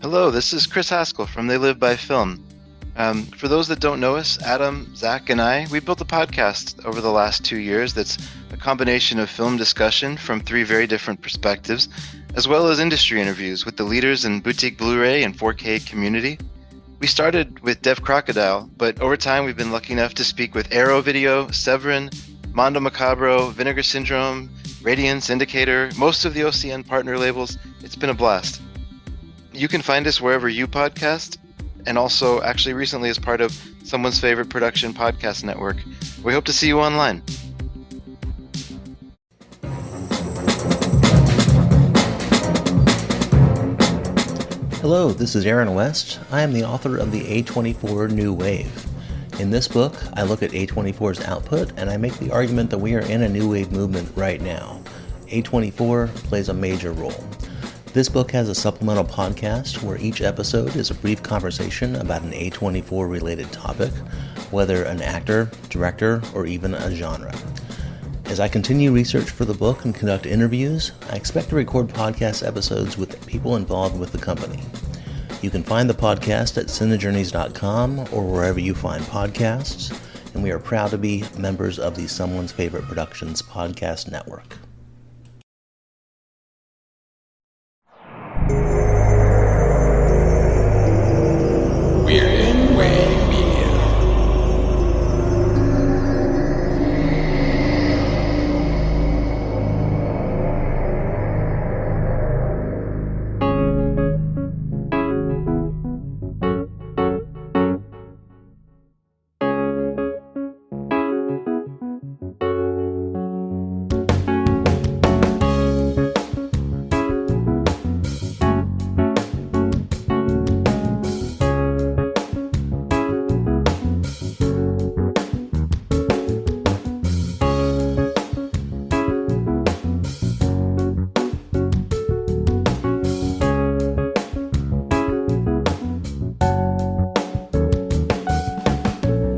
Hello, this is Chris Haskell from They Live by Film. For those that don't know us, Adam, Zach, and we built a podcast over the last 2 years that's a combination of film discussion from 3 very different perspectives, as well as industry interviews with the leaders in boutique Blu-ray and 4K community. We started with Dev Crocodile, but over time we've been lucky enough to speak with Arrow Video, Severin, Mondo Macabro, Vinegar Syndrome, Radiance, Indicator, most of the OCN partner labels. It's been a blast. You can find us wherever you podcast, and also actually recently as part of Someone's Favorite Production Podcast Network. We hope to see you online. Hello, this is Aaron West. I am the author of the A24 New Wave. In this book, I look at A24's output and I make the argument that we are in a new wave movement right now. A24 plays a major role. This book has a supplemental podcast where each episode is a brief conversation about an A24 related topic, whether an actor, director, or even a genre. As I continue research for the book and conduct interviews, I expect to record podcast episodes with people involved with the company. You can find the podcast at cinejourneys.com or wherever you find podcasts, and we are proud to be members of the Someone's Favorite Productions podcast network. We're in Wave Media.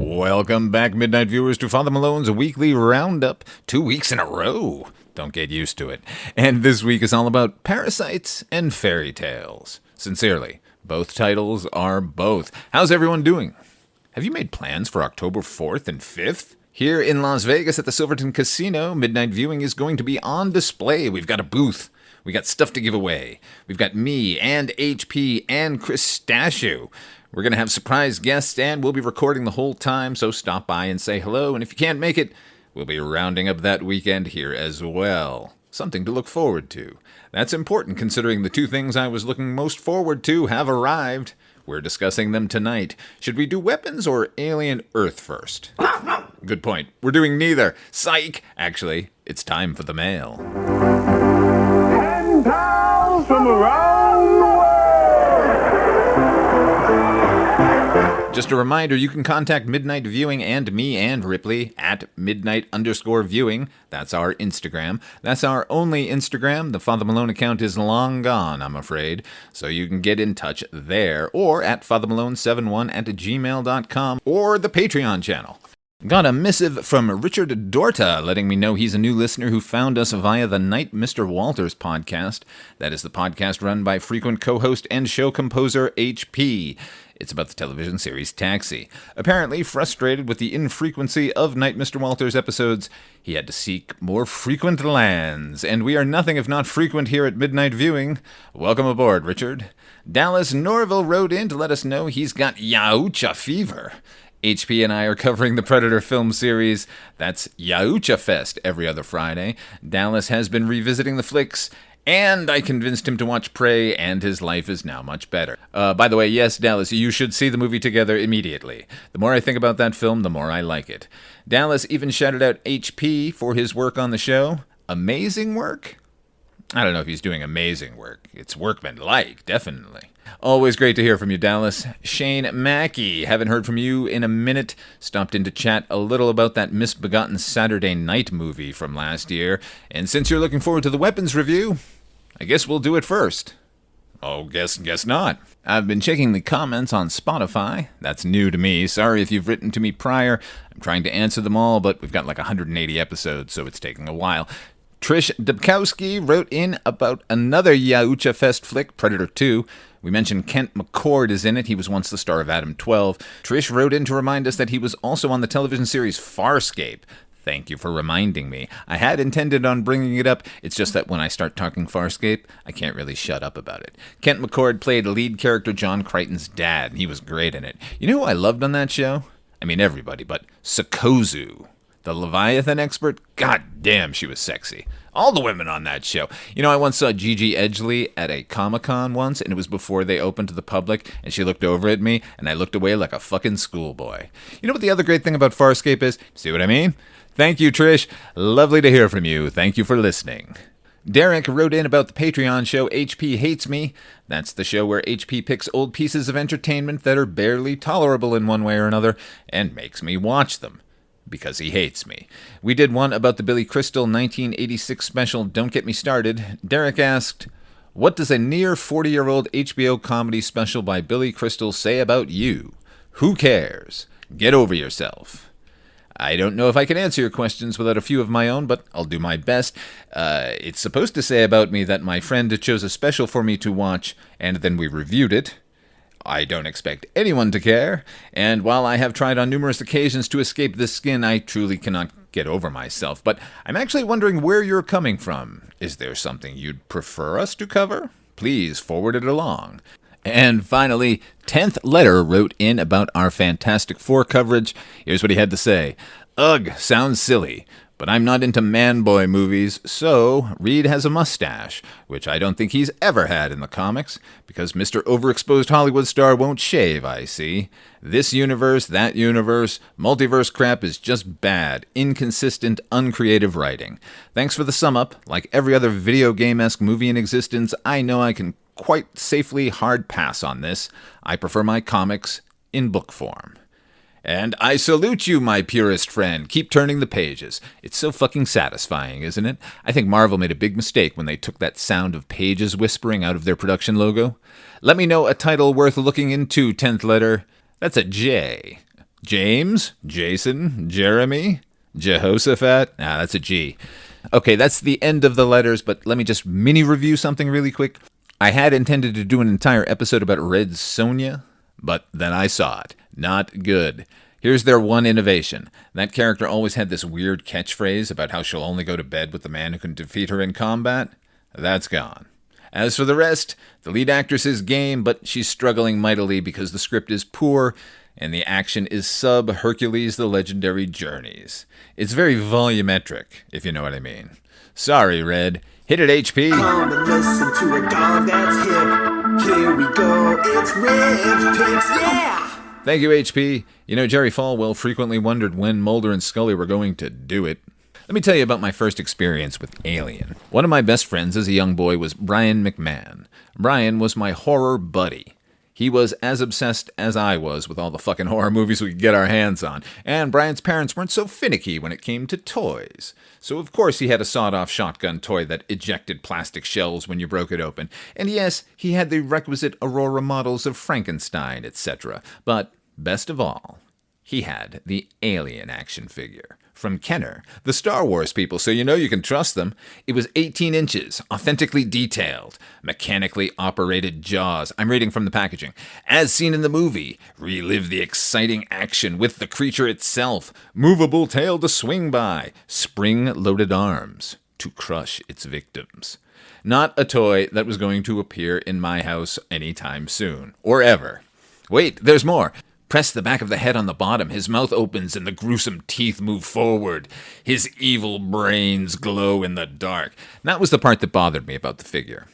Welcome back, Midnight viewers, to Father Malone's weekly Roundup. 2 weeks in a row. Don't get used to it. And this week is all about parasites and fairy tales. Sincerely, both titles are both. How's everyone doing? Have you made plans for October 4th and 5th? Here in Las Vegas at the Silverton Casino, Midnight Viewing is going to be on display. We've got a booth. We got stuff to give away. We've got me and HP and Chris Stashu. We're going to have surprise guests, and we'll be recording the whole time, so stop by and say hello. And if you can't make it, we'll be rounding up that weekend here as well. Something to look forward to. That's important considering the 2 things I was looking most forward to have arrived. We're discussing them tonight. Should we do weapons or Alien Earth first? Good point. We're doing neither. Psych! Actually, it's time for the mail. 10 pals from around the world! Just a reminder, you can contact Midnight Viewing and me and Ripley at midnight_viewing. That's our Instagram. That's our only Instagram. The Father Malone account is long gone, I'm afraid. So you can get in touch there, or at fathermalone71@gmail.com, or the Patreon channel. Got a missive from Richard Dorta letting me know he's a new listener who found us via the Night Mr. Walters podcast. That is the podcast run by frequent co-host and show composer HP. It's about the television series Taxi. Apparently, frustrated with the infrequency of Night Mr. Walters episodes, he had to seek more frequent lands, and we are nothing if not frequent here at Midnight Viewing. Welcome aboard, Richard. Dallas Norville wrote in to let us know he's got Yautja fever. HP and I are covering the Predator film series. That's Yautja Fest every other Friday. Dallas has been revisiting the flicks, and I convinced him to watch Prey, and his life is now much better. By the way, yes, Dallas, you should see the movie together immediately. The more I think about that film, the more I like it. Dallas even shouted out HP for his work on the show. Amazing work? I don't know if he's doing amazing work. It's workmanlike, definitely. Always great to hear from you, Dallas. Shane Mackey, haven't heard from you in a minute. Stopped in to chat a little about that misbegotten Saturday Night movie from last year. And since you're looking forward to the weapons review, I guess we'll do it first. Oh, guess not. I've been checking the comments on Spotify. That's new to me. Sorry if you've written to me prior. I'm trying to answer them all, but we've got like 180 episodes, so it's taking a while. Trish Dubkowski wrote in about another Yautja Fest flick, Predator 2. We mentioned Kent McCord is in it. He was once the star of Adam 12. Trish wrote in to remind us that he was also on the television series Farscape. Thank you for reminding me. I had intended on bringing it up. It's just that when I start talking Farscape, I can't really shut up about it. Kent McCord played lead character John Crichton's dad, and he was great in it. You know who I loved on that show? I mean, everybody, but Sokozu, the Leviathan expert. God damn, she was sexy. All the women on that show. You know, I once saw Gigi Edgley at a Comic-Con once, and it was before they opened to the public, and she looked over at me, and I looked away like a fucking schoolboy. You know what the other great thing about Farscape is? See what I mean? Thank you, Trish. Lovely to hear from you. Thank you for listening. Derek wrote in about the Patreon show HP Hates Me. That's the show where HP picks old pieces of entertainment that are barely tolerable in one way or another and makes me watch them. Because he hates me. We did one about the Billy Crystal 1986 special, Don't Get Me Started. Derek asked, what does a near 40-year-old HBO comedy special by Billy Crystal say about you? Who cares? Get over yourself. I don't know if I can answer your questions without a few of my own, but I'll do my best. It's supposed to say about me that my friend chose a special for me to watch, and then we reviewed it. I don't expect anyone to care, and while I have tried on numerous occasions to escape this skin, I truly cannot get over myself. But I'm actually wondering where you're coming from. Is there something you'd prefer us to cover? Please forward it along. And finally, 10th Letter wrote in about our Fantastic Four coverage. Here's what he had to say. Ugh, sounds silly, but I'm not into man-boy movies, so Reed has a mustache, which I don't think he's ever had in the comics, because Mr. Overexposed Hollywood star won't shave, I see. This universe, that universe, multiverse crap is just bad, inconsistent, uncreative writing. Thanks for the sum-up. Like every other video game-esque movie in existence, I know I can quite safely hard pass on this. I prefer my comics in book form. And I salute you, my purist friend. Keep turning the pages. It's so fucking satisfying, isn't it? I think Marvel made a big mistake when they took that sound of pages whispering out of their production logo. Let me know a title worth looking into, 10th Letter. That's a J. James? Jason? Jeremy? Jehoshaphat? That's a G. Okay, that's the end of the letters, but let me just mini-review something really quick. I had intended to do an entire episode about Red Sonja, but then I saw it. Not good. Here's their one innovation. That character always had this weird catchphrase about how she'll only go to bed with the man who can defeat her in combat. That's gone. As for the rest, the lead actress is game, but she's struggling mightily because the script is poor and the action is sub-Hercules the Legendary Journeys. It's very volumetric, if you know what I mean. Sorry, Red. Hit it, HP. Come and listen to a dog that's hip. Here we go, it's Riff Picks, yeah! Thank you, HP. You know, Jerry Falwell frequently wondered when Mulder and Scully were going to do it. Let me tell you about my first experience with Alien. One of my best friends as a young boy was Brian McMahon. Brian was my horror buddy. He was as obsessed as I was with all the fucking horror movies we could get our hands on, and Brian's parents weren't so finicky when it came to toys. So of course he had a sawed-off shotgun toy that ejected plastic shells when you broke it open, and yes, he had the requisite Aurora models of Frankenstein, etc. But best of all, he had the Alien action figure. From Kenner, the Star Wars people, so you know you can trust them. It was 18 inches, authentically detailed, mechanically operated jaws. I'm reading from the packaging. As seen in the movie, relive the exciting action with the creature itself. Movable tail to swing by. Spring-loaded arms to crush its victims. Not a toy that was going to appear in my house anytime soon. Or ever. Wait, there's more. Press the back of the head on the bottom. His mouth opens and the gruesome teeth move forward. His evil brains glow in the dark. That was the part that bothered me about the figure.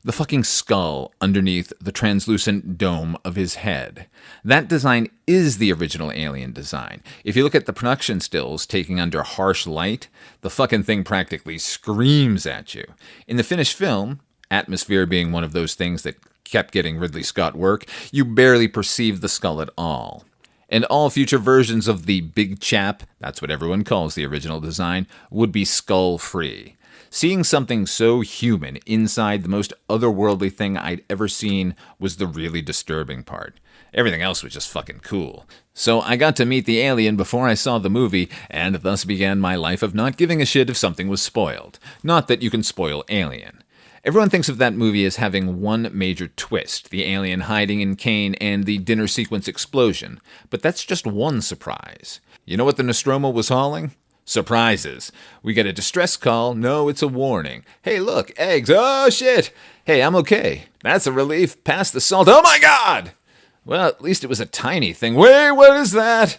The fucking skull underneath the translucent dome of his head. That design is the original Alien design. If you look at the production stills taking under harsh light, the fucking thing practically screams at you. In the finished film, atmosphere being one of those things that kept getting Ridley Scott work, you barely perceive the skull at all. And all future versions of the big chap, that's what everyone calls the original design, would be skull-free. Seeing something so human inside the most otherworldly thing I'd ever seen was the really disturbing part. Everything else was just fucking cool. So I got to meet the alien before I saw the movie, and thus began my life of not giving a shit if something was spoiled. Not that you can spoil Alien. Everyone thinks of that movie as having one major twist, the alien hiding in Kane and the dinner sequence explosion, but that's just one surprise. You know what the Nostromo was hauling? Surprises. We get a distress call. No, it's a warning. Hey, look, eggs. Oh, shit. Hey, I'm okay. That's a relief. Pass the salt. Oh, my God! Well, at least it was a tiny thing. Wait, what is that?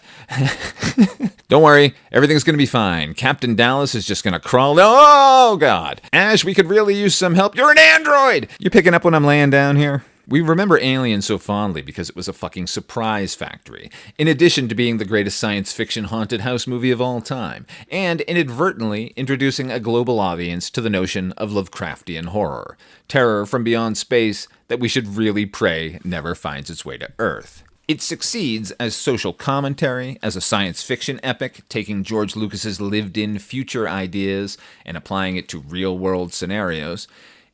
Don't worry, everything's going to be fine. Captain Dallas is just going to crawl. Oh, God. Ash, we could really use some help. You're an android! You picking up when I'm laying down here? We remember Alien so fondly because it was a fucking surprise factory, in addition to being the greatest science fiction haunted house movie of all time, and inadvertently introducing a global audience to the notion of Lovecraftian horror, terror from beyond space that we should really pray never finds its way to Earth. It succeeds as social commentary, as a science fiction epic, taking George Lucas's lived-in future ideas and applying it to real-world scenarios.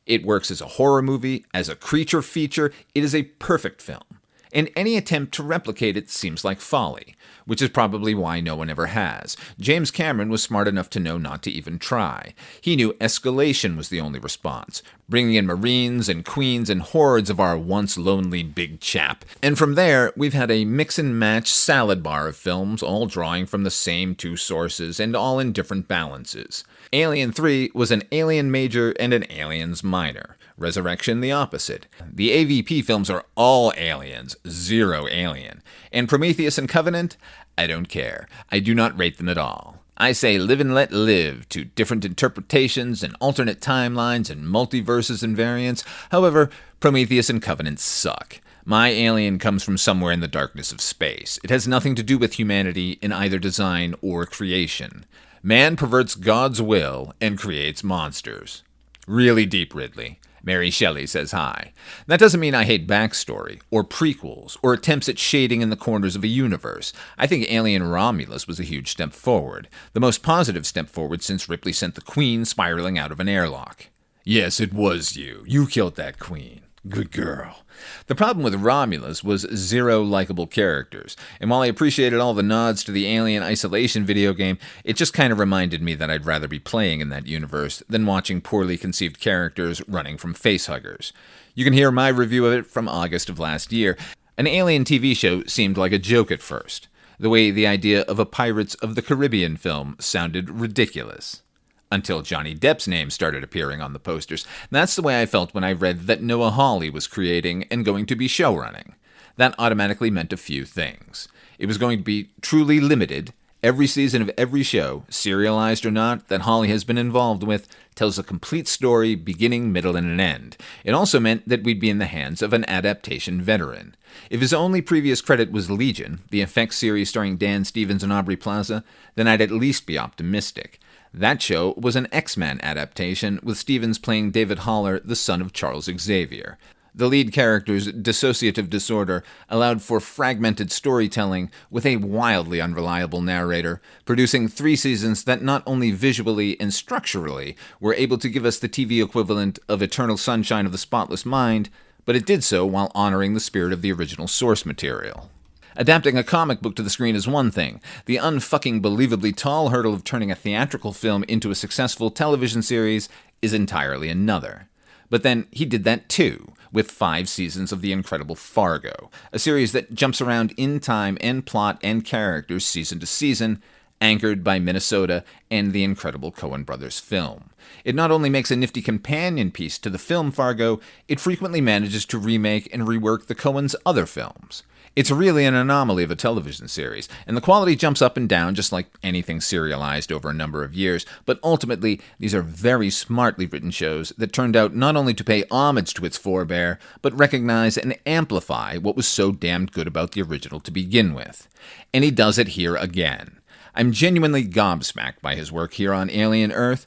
It works as a horror movie, as a creature feature. It is a perfect film. And any attempt to replicate it seems like folly, which is probably why no one ever has. James Cameron was smart enough to know not to even try. He knew escalation was the only response, bringing in Marines and Queens and hordes of our once lonely big chap. And from there, we've had a mix-and-match salad bar of films, all drawing from the same two sources and all in different balances. Alien 3 was an Alien major and an Aliens minor. Resurrection the opposite. The AVP films are all aliens, zero Alien. And Prometheus and Covenant? I don't care. I do not rate them at all. I say live and let live to different interpretations and alternate timelines and multiverses and variants. However, Prometheus and Covenant suck. My alien comes from somewhere in the darkness of space. It has nothing to do with humanity in either design or creation. Man perverts God's will and creates monsters. Really deep, Ridley. Mary Shelley says hi. That doesn't mean I hate backstory, or prequels, or attempts at shading in the corners of a universe. I think Alien Romulus was a huge step forward. The most positive step forward since Ripley sent the Queen spiraling out of an airlock. Yes, it was you. You killed that Queen. Good girl. The problem with Romulus was zero likable characters, and while I appreciated all the nods to the Alien Isolation video game, it just kind of reminded me that I'd rather be playing in that universe than watching poorly conceived characters running from facehuggers. You can hear my review of it from August of last year. An Alien TV show seemed like a joke at first, the way the idea of a Pirates of the Caribbean film sounded ridiculous. Until Johnny Depp's name started appearing on the posters. That's the way I felt when I read that Noah Hawley was creating and going to be showrunning. That automatically meant a few things. It was going to be truly limited. Every season of every show, serialized or not, that Hawley has been involved with, tells a complete story, beginning, middle, and an end. It also meant that we'd be in the hands of an adaptation veteran. If his only previous credit was Legion, the effects series starring Dan Stevens and Aubrey Plaza, then I'd at least be optimistic. That show was an X-Men adaptation, with Stevens playing David Haller, the son of Charles Xavier. The lead character's dissociative disorder allowed for fragmented storytelling with a wildly unreliable narrator, producing 3 seasons that not only visually and structurally were able to give us the TV equivalent of Eternal Sunshine of the Spotless Mind, but it did so while honoring the spirit of the original source material. Adapting a comic book to the screen is one thing. The unfucking believably tall hurdle of turning a theatrical film into a successful television series is entirely another. But then he did that too, with 5 seasons of the incredible Fargo, a series that jumps around in time and plot and characters season to season, anchored by Minnesota and the incredible Coen brothers film. It not only makes a nifty companion piece to the film Fargo, it frequently manages to remake and rework the Coens' other films. It's really an anomaly of a television series, and the quality jumps up and down just like anything serialized over a number of years, but ultimately, these are very smartly written shows that turned out not only to pay homage to its forebear, but recognize and amplify what was so damned good about the original to begin with. And he does it here again. I'm genuinely gobsmacked by his work here on Alien Earth.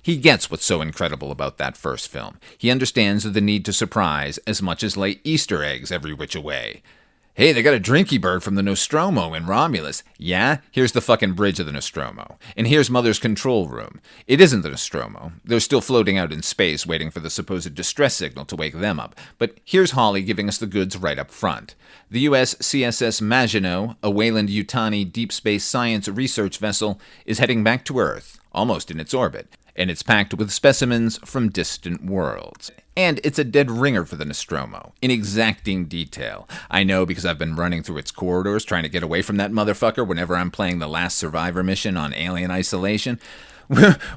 He gets what's so incredible about that first film. He understands the need to surprise as much as lay Easter eggs every which way. Hey, they got a drinky bird from the Nostromo in Romulus. Yeah, here's the fucking bridge of the Nostromo. And here's Mother's control room. It isn't the Nostromo. They're still floating out in space, waiting for the supposed distress signal to wake them up. But here's Hawley giving us the goods right up front. The U.S. CSS Maginot, a Weyland-Yutani deep space science research vessel, is heading back to Earth, almost in its orbit. And it's packed with specimens from distant worlds. And it's a dead ringer for the Nostromo, in exacting detail. I know because I've been running through its corridors trying to get away from that motherfucker whenever I'm playing the Last Survivor mission on Alien Isolation.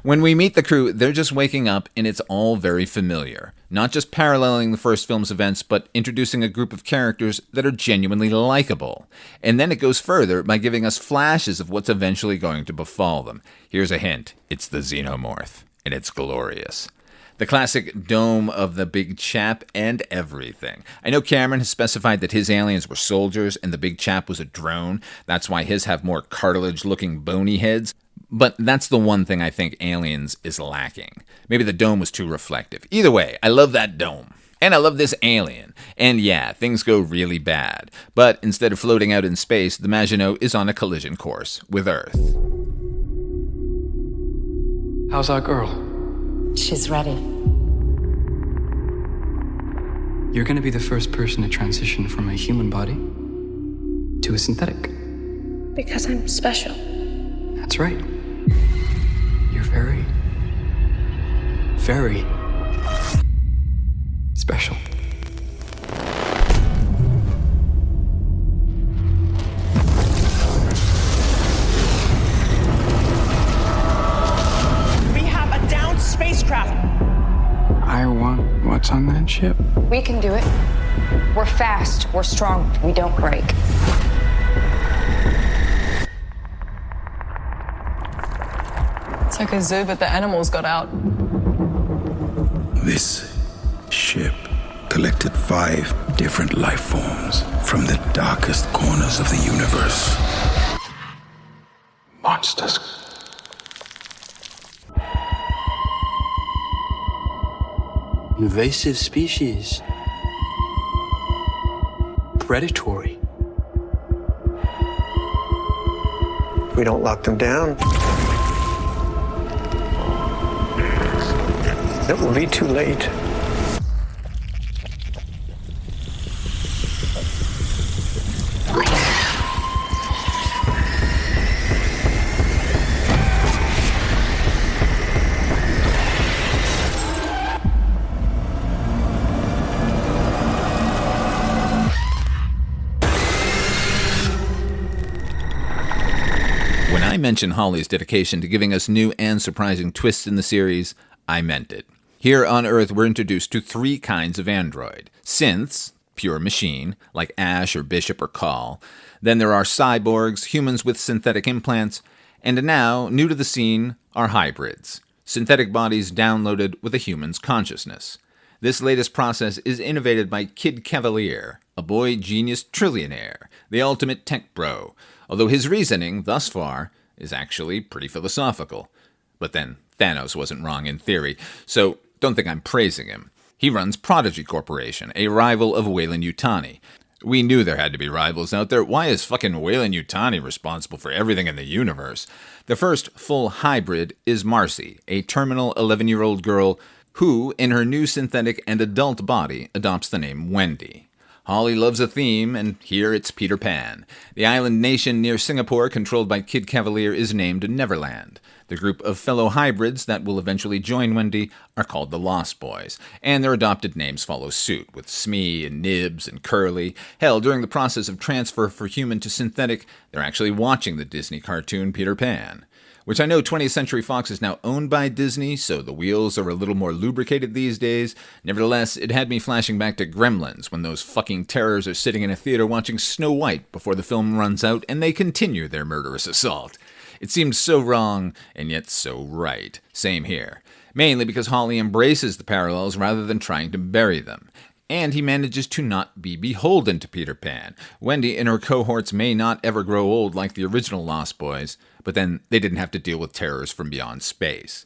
When we meet the crew, they're just waking up and it's all very familiar. Not just paralleling the first film's events, but introducing a group of characters that are genuinely likable. And then it goes further by giving us flashes of what's eventually going to befall them. Here's a hint. It's the Xenomorph. And it's glorious. The classic dome of the big chap and everything. I know Cameron has specified that his aliens were soldiers and the big chap was a drone. That's why his have more cartilage-looking bony heads. But that's the one thing I think Aliens is lacking. Maybe the dome was too reflective. Either way, I love that dome. And I love this alien. And yeah, things go really bad. But instead of floating out in space, the Maginot is on a collision course with Earth. How's our girl? She's ready. You're gonna be the first person to transition from a human body to a synthetic. Because I'm special. That's right. You're very, very special. Spacecraft. I want what's on that ship. We can do it. We're fast, we're strong, we don't break. It's like a zoo, but the animals got out. This ship collected 5 different life forms from the darkest corners of the universe. Monsters. Invasive species. Predatory. If we don't lock them down, it will be too late. I mentioned Hawley's dedication to giving us new and surprising twists in the series, I meant it. Here on Earth, we're introduced to 3 kinds of android. Synths, pure machine, like Ash or Bishop or Call. Then there are cyborgs, humans with synthetic implants. And now, new to the scene, are hybrids. Synthetic bodies downloaded with a human's consciousness. This latest process is innovated by Kid Cavalier, a boy genius trillionaire, the ultimate tech bro, although his reasoning, thus far, is actually pretty philosophical. But then, Thanos wasn't wrong in theory, so don't think I'm praising him. He runs Prodigy Corporation, a rival of Weyland-Yutani. We knew there had to be rivals out there. Why is fucking Weyland-Yutani responsible for everything in the universe? The first full hybrid is Marcy, a terminal 11-year-old girl who, in her new synthetic and adult body, adopts the name Wendy. Hawley loves a theme, and here it's Peter Pan. The island nation near Singapore, controlled by Kid Cavalier, is named Neverland. The group of fellow hybrids that will eventually join Wendy are called the Lost Boys, and their adopted names follow suit, with Smee and Nibs and Curly. Hell, during the process of transfer from human to synthetic, they're actually watching the Disney cartoon Peter Pan. Which I know 20th Century Fox is now owned by Disney, so the wheels are a little more lubricated these days. Nevertheless, it had me flashing back to Gremlins, when those fucking terrors are sitting in a theater watching Snow White before the film runs out and they continue their murderous assault. It seemed so wrong, and yet so right. Same here. Mainly because Hawley embraces the parallels rather than trying to bury them. And he manages to not be beholden to Peter Pan. Wendy and her cohorts may not ever grow old like the original Lost Boys, but then they didn't have to deal with terrors from beyond space.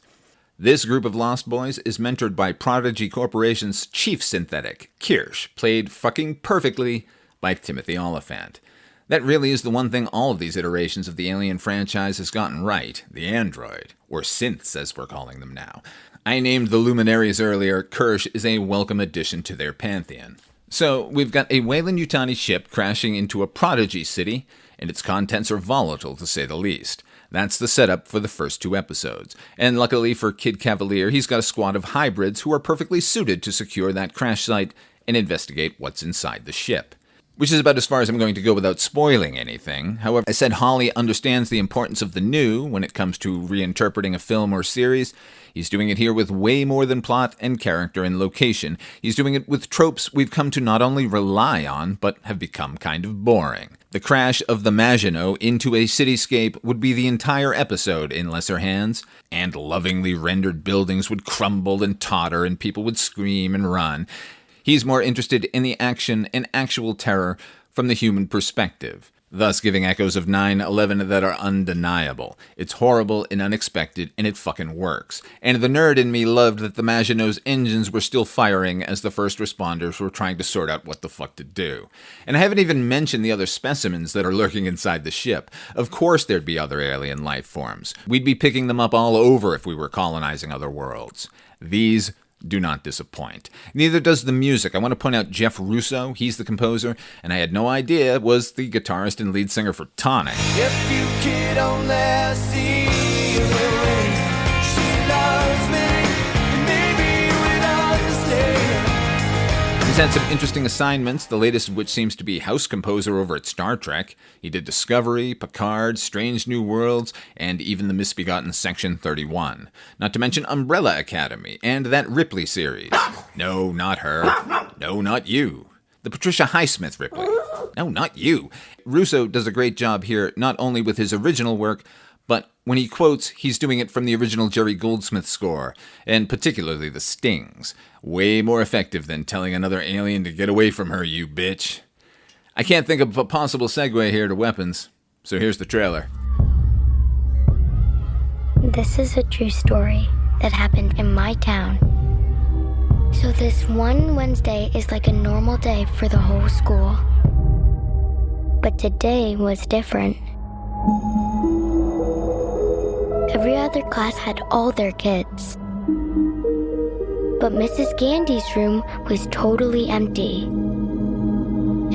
This group of Lost Boys is mentored by Prodigy Corporation's chief synthetic, Kirsch, played fucking perfectly by Timothy Oliphant. That really is the one thing all of these iterations of the Alien franchise has gotten right, the android, or synths as we're calling them now. I named the luminaries earlier. Kirsch is a welcome addition to their pantheon. So, we've got a Weyland-Yutani ship crashing into a prodigy city, and its contents are volatile to say the least. That's the setup for the first 2 episodes. And luckily for Kid Cavalier, he's got a squad of hybrids who are perfectly suited to secure that crash site and investigate what's inside the ship. Which is about as far as I'm going to go without spoiling anything. However, I said Hawley understands the importance of the new when it comes to reinterpreting a film or series. He's doing it here with way more than plot and character and location. He's doing it with tropes we've come to not only rely on, but have become kind of boring. The crash of the Maginot into a cityscape would be the entire episode in lesser hands, and lovingly rendered buildings would crumble and totter and people would scream and run. He's more interested in the action and actual terror from the human perspective, thus giving echoes of 9/11 that are undeniable. It's horrible and unexpected, and it fucking works. And the nerd in me loved that the Maginot's engines were still firing as the first responders were trying to sort out what the fuck to do. And I haven't even mentioned the other specimens that are lurking inside the ship. Of course there'd be other alien life forms. We'd be picking them up all over if we were colonizing other worlds. These do not disappoint. Neither does the music. I want to point out Jeff Russo, he's the composer, and I had no idea was the guitarist and lead singer for Tonic. If you could only see the way she loves me, maybe you would understand. He's had some interesting assignments, the latest of which seems to be house composer over at Star Trek. He did Discovery, Picard, Strange New Worlds, and even the misbegotten Section 31. Not to mention Umbrella Academy, and that Ripley series. No, not her. No, not you. The Patricia Highsmith Ripley. No, not you. Russo does a great job here, not only with his original work, but when he quotes, he's doing it from the original Jerry Goldsmith score, and particularly the stings. Way more effective than telling another alien to get away from her, you bitch. I can't think of a possible segue here to weapons, so here's the trailer. This is a true story that happened in my town. So this one Wednesday is like a normal day for the whole school. But today was different. Every other class had all their kids. But Mrs. Gandy's room was totally empty.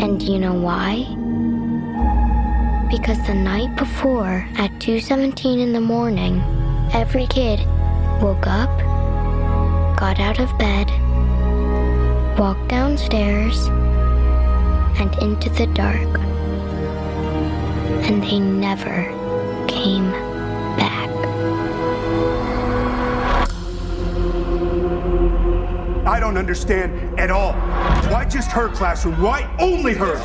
And you know why? Because the night before, at 2:17 in the morning, every kid woke up, got out of bed, walked downstairs, and into the dark. And they never came back. I don't understand at all. Why just her classroom? Why only hers?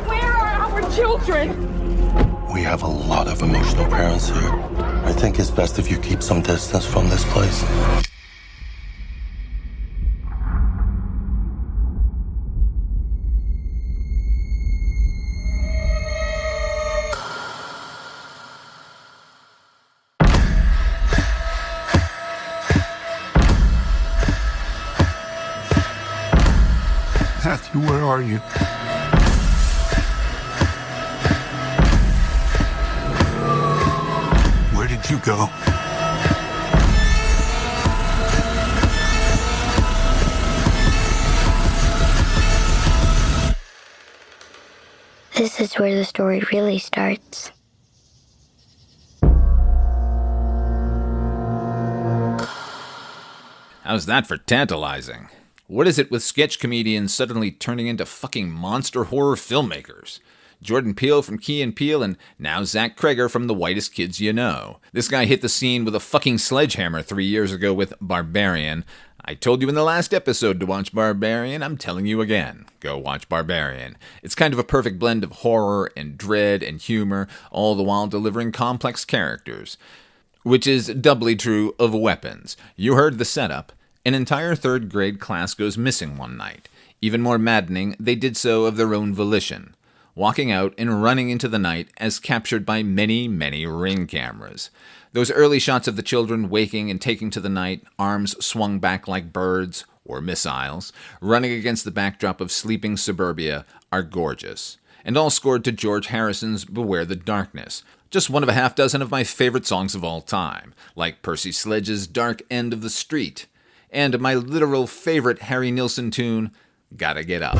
Where are our children? We have a lot of emotional parents here. I think it's best if you keep some distance from this place. Matthew, where are you? Where did you go? This is where the story really starts. How's that for tantalizing? What is it with sketch comedians suddenly turning into fucking monster horror filmmakers? Jordan Peele from Key and Peele, and now Zach Cregger from The Whitest Kids You Know. This guy hit the scene with a fucking sledgehammer 3 years ago with Barbarian. I told you in the last episode to watch Barbarian. I'm telling you again. Go watch Barbarian. It's kind of a perfect blend of horror and dread and humor, all the while delivering complex characters. Which is doubly true of Weapons. You heard the setup. An entire third grade class goes missing one night. Even more maddening, they did so of their own volition, walking out and running into the night as captured by many, many Ring cameras. Those early shots of the children waking and taking to the night, arms swung back like birds, or missiles, running against the backdrop of sleeping suburbia, are gorgeous. And all scored to George Harrison's Beware the Darkness, just one of a half dozen of my favorite songs of all time, like Percy Sledge's Dark End of the Street, and my literal favorite Harry Nilsson tune, Gotta Get Up.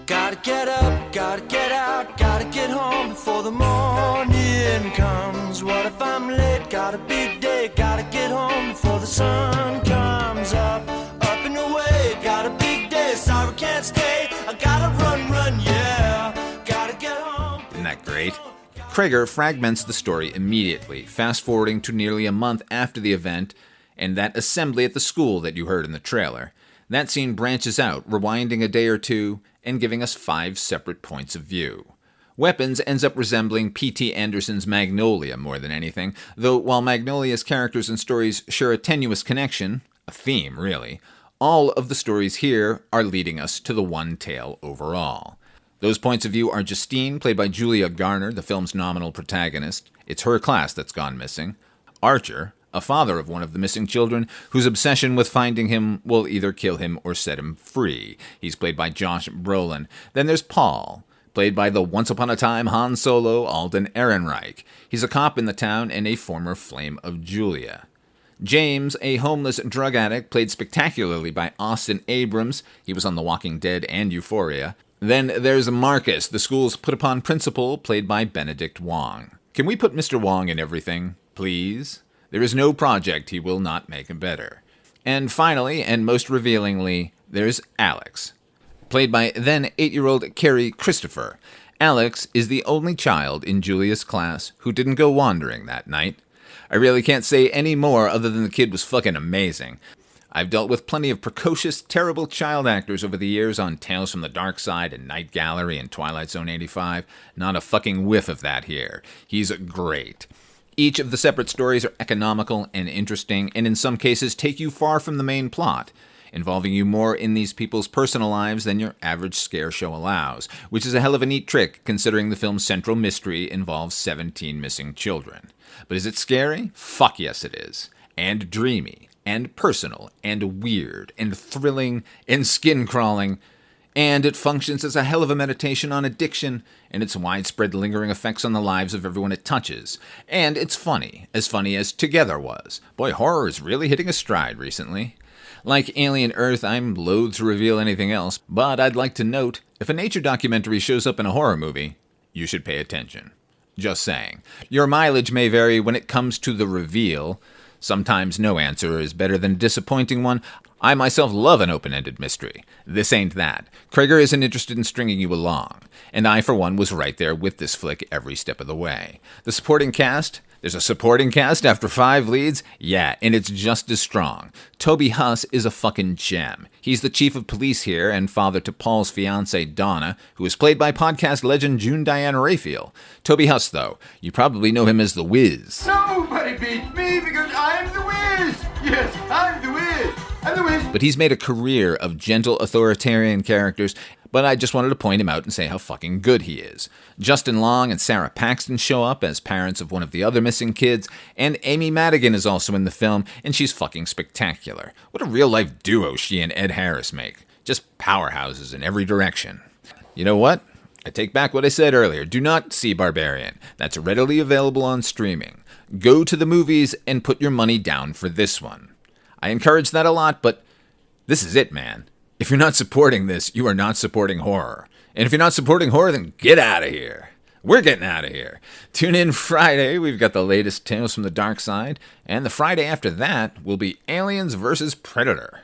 Gotta get up, gotta get out, gotta get home before the morning comes. What if I'm late? Got a big day, gotta get home before the sun comes up. Up and away, got a big day, sorry can't stay. I gotta run, yeah, gotta get home. Isn't that great? Cregger fragments the story immediately, fast-forwarding to nearly a month after the event and that assembly at the school that you heard in the trailer. That scene branches out, rewinding a day or two and giving us 5 separate points of view. Weapons ends up resembling P.T. Anderson's Magnolia more than anything, though while Magnolia's characters and stories share a tenuous connection, a theme really, all of the stories here are leading us to the one tale overall. Those points of view are Justine, played by Julia Garner, the film's nominal protagonist. It's her class that's gone missing. Archer, a father of one of the missing children, whose obsession with finding him will either kill him or set him free. He's played by Josh Brolin. Then there's Paul, played by the once-upon-a-time Han Solo, Alden Ehrenreich. He's a cop in the town and a former flame of Julia. James, a homeless drug addict, played spectacularly by Austin Abrams. He was on The Walking Dead and Euphoria. Then there's Marcus, the school's put-upon principal, played by Benedict Wong. Can we put Mr. Wong in everything, please? There is no project he will not make better. And finally, and most revealingly, there's Alex, played by then 8-year-old Carrie Christopher. Alex is the only child in Julia's class who didn't go wandering that night. I really can't say any more other than the kid was fucking amazing. I've dealt with plenty of precocious, terrible child actors over the years on Tales from the Dark Side and Night Gallery and Twilight Zone 85. Not a fucking whiff of that here. He's great. Each of the separate stories are economical and interesting, and in some cases take you far from the main plot, involving you more in these people's personal lives than your average scare show allows, which is a hell of a neat trick considering the film's central mystery involves 17 missing children. But is it scary? Fuck yes it is. And dreamy. And personal, and weird, and thrilling, and skin-crawling, and it functions as a hell of a meditation on addiction and its widespread lingering effects on the lives of everyone it touches. And it's funny as Together was. Boy, horror is really hitting a stride recently. Like Alien Earth, I'm loath to reveal anything else, but I'd like to note, if a nature documentary shows up in a horror movie, you should pay attention. Just saying. Your mileage may vary when it comes to the reveal. Sometimes no answer is better than a disappointing one. I myself love an open-ended mystery. This ain't that. Cregger isn't interested in stringing you along. And I, for one, was right there with this flick every step of the way. The supporting cast? There's a supporting cast after 5 leads? Yeah, and it's just as strong. Toby Huss is a fucking gem. He's the chief of police here and father to Paul's fiancée, Donna, who is played by podcast legend June Diane Raphael. Toby Huss, though, you probably know him as The Wiz. Nobody beats me because I'm the Wiz! Yes, I'm the Wiz! I'm the Wiz! But he's made a career of gentle authoritarian characters, but I just wanted to point him out and say how fucking good he is. Justin Long and Sarah Paxton show up as parents of one of the other missing kids, and Amy Madigan is also in the film, and she's fucking spectacular. What a real-life duo she and Ed Harris make. Just powerhouses in every direction. You know what? I take back what I said earlier. Do not see Barbarian. That's readily available on streaming. Go to the movies and put your money down for this one. I encourage that a lot, but this is it, man. If you're not supporting this, you are not supporting horror. And if you're not supporting horror, then get out of here. We're getting out of here. Tune in Friday. We've got the latest Tales from the Dark Side. And the Friday after that will be Aliens vs. Predator.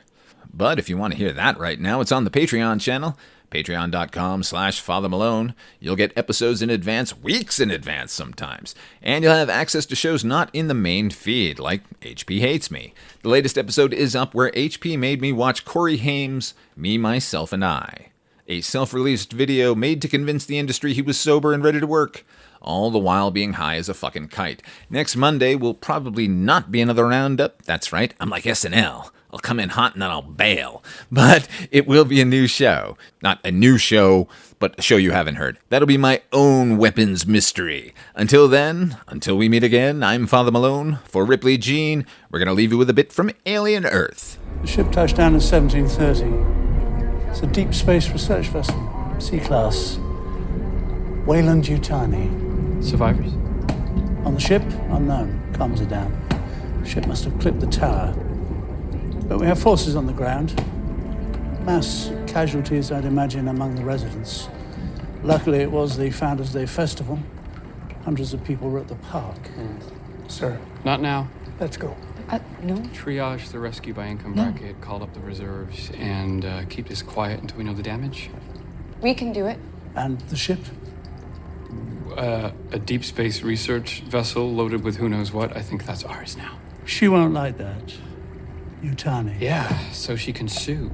But if you want to hear that right now, it's on the Patreon channel. Patreon.com/Father Malone. You'll get episodes in advance, weeks in advance sometimes. And you'll have access to shows not in the main feed, like HP Hates Me. The latest episode is up where HP made me watch Corey Haim's Me, Myself, and I. A self-released video made to convince the industry he was sober and ready to work, all the while being high as a fucking kite. Next Monday will probably not be another Roundup. That's right, I'm like SNL. I'll come in hot and then I'll bail. But it will be a new show. Not a new show, but a show you haven't heard. That'll be my own weapons mystery. Until then, until we meet again, I'm Father Malone. For Ripley Jean, we're going to leave you with a bit from Alien Earth. The ship touched down in 1730. It's a deep space research vessel, C-class. Weyland-Yutani. Survivors? On the ship, unknown. Comms are down. The ship must have clipped the tower. But we have forces on the ground. Mass casualties, I'd imagine, among the residents. Luckily, it was the Founders' Day festival. Hundreds of people were at the park. Sir. Not now. Let's go. No. Triage the rescue by income bracket, call up the reserves, and keep this quiet until we know the damage. We can do it. And the ship? A deep space research vessel loaded with who knows what. I think that's ours now. She won't like that. Yutani. Yeah, so she can sue.